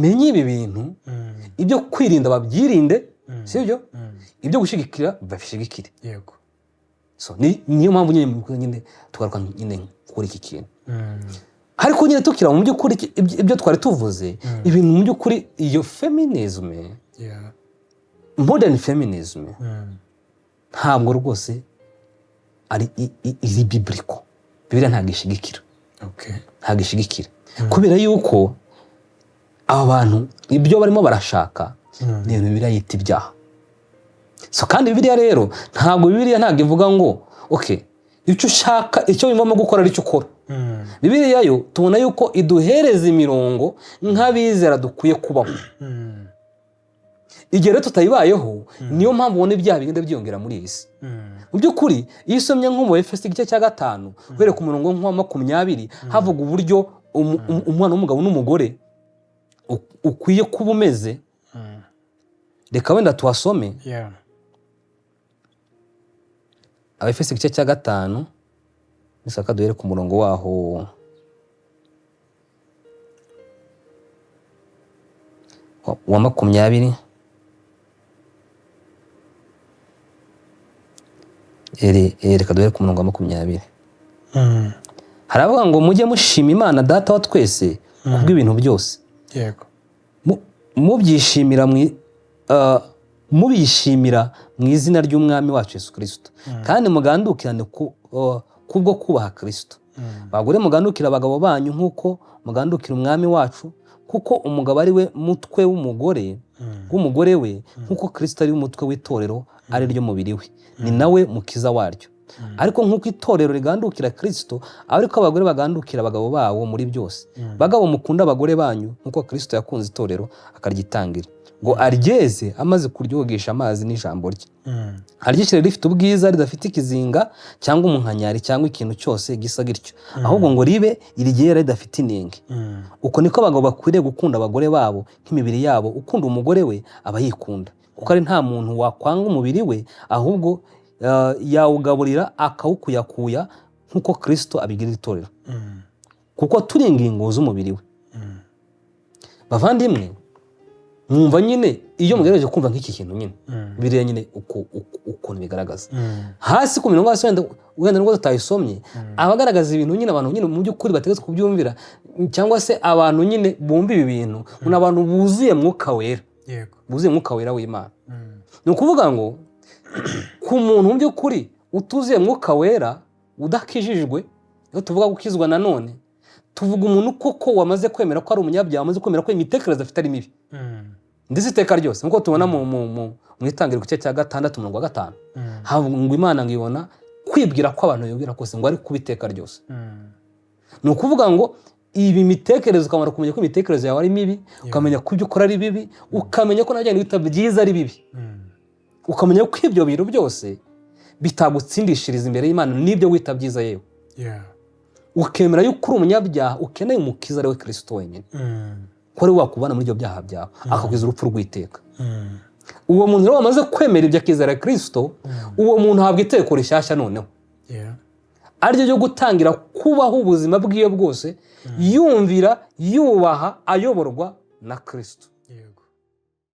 bamenye ibi bintu ibyo kwirinda babyirinde sibyo ibyo gushigikira bashigikire yego so niyo mpamvu nyine tugaruka nyine kuri iki kintu ariko nyine tukira mu by'ukuri ibyo twari tuvuze ibintu mu by'ukuri iyo feminism modern feminism ntabwo rwose ari iri biblical Bibiliya ntabwo ishigikira ntabwo ishigikira kubera yuko aba bantu ibyo barimo barashaka ni Bibiliya yita ibyaha so kandi Bibiliya rero Bibiliya ntabwo ivuga ngo icyo ushaka icyo wimvamo gukora aricyo ukora Bibiliya yo tubona yuko iduhereza imirongo nk'abizera dukwiye kubaho igihe rero tutayibayeho niyo mpamvu ubona ibyaha bigenda byiyongera muri iyi si mu by'ukuri iyo usomye nko mu Efeso igice cya 5 uhereye ku murongo nko 20 havuga uburyo umwana w'umugabo n'umugore ukwiye kuba umeze reka wenda tuhasome Efeso igice cya 5 nisaka duhere ku murongo waho wa 20 reka duhere ku murongo wa 20 haravuga ngo mujye mushima Imana data wa twese kubw'ibintu byose yego mubishimira mu izina ry'umwami wacu Yesu Kristo kandi mugandukirane kubwo kubaha Kristo bagore mugandukira abagabo banyu nkuko mugandukira umwami wacu kuko umugabo ari we mutwe w'umugore we nkuko Kristo ari umutwe w'itorero ari ryo mubiri we ni nawe mukiza waryo ariko nkuko itorero rigandukira Kristo ariko abagore bagandukira abagabo bawo muri byose bagabo mukunda abagore banyu nkuko Kristo yakunze itorero akaryitangira ngo aryeze amaze kuryogesha amazi n'ijambo rye aryishyire rifite ubwiza ridafite ikizinga cyangwa umunkanyari cyangwa ikintu cyose gisa gityo ahubwo ngo ribe irigera ridafite inenge uko niko abagabo bakwiriye gukunda abagore babo nk'imibiri yabo ukunda umugore we aba yikunda kuko ari nta muntu wakwanga umubiri we ahubwo yawugaburira akawukuyakuya nkuko Kristo abigirira itorero kuko turi ingingo z'umubiri we bavandimwe mwumva nyine iyo mugerageje kumva nk'iki kintu nyine biriya nyine ukuntu bigaragaza hasi ku mirongo hasi wenda nubwo tutayisomye abagaragaza ibintu nyine abantu nyine mu by'ukuri bategetse kubyumvira cyangwa se abantu nyine bumva ibi bintu ni abantu buzuye mwuka wera buzuye mwuka wera w'Imana ni ukuvuga ngo ku muntu mu by'ukuri utuzuye mwuka wera udakijijwe iyo tuvuga gukizwa nanone tuvuga umuntu koko wamaze kwemera ko ari umunyabyaha wamaze kwemera ko imitekerereze afite ari mibi ndetse iteka ryose nkuko tubona mu itangiriro ku cya 6 umurongo wa 5 havuga ngo Imana ngibona kwibwira ko abantu yubwira kose ngo ari kubiteka ryose ni ukuvuga ngo ibi mitekerereze ukamara kumenya ko imitekerereze yawe ari mibi ukamenya ko ibyo ukora ari bibi ukamenya ko nabyo bita byiza ari bibi ukamenya ko ibyo bintu byose bitagutsindishiriza imbere y'Imana n'ibyo wita byiza yewe ukemera yuko uri umunyabyaha ukeneye umukiza ari we Kristo wenyine ko ari wakubana muri ibyo byaha byawe akakwiza urupfu rw'iteka uwo muntu rero wamaze kwemera ibyo akizera Kristo uwo muntu ahabwa itegeko rishyashya noneho ariryo ryo gutangira kubaho ubuzima bwiwe bwose yumvira yubaha ayoborwa na Kristo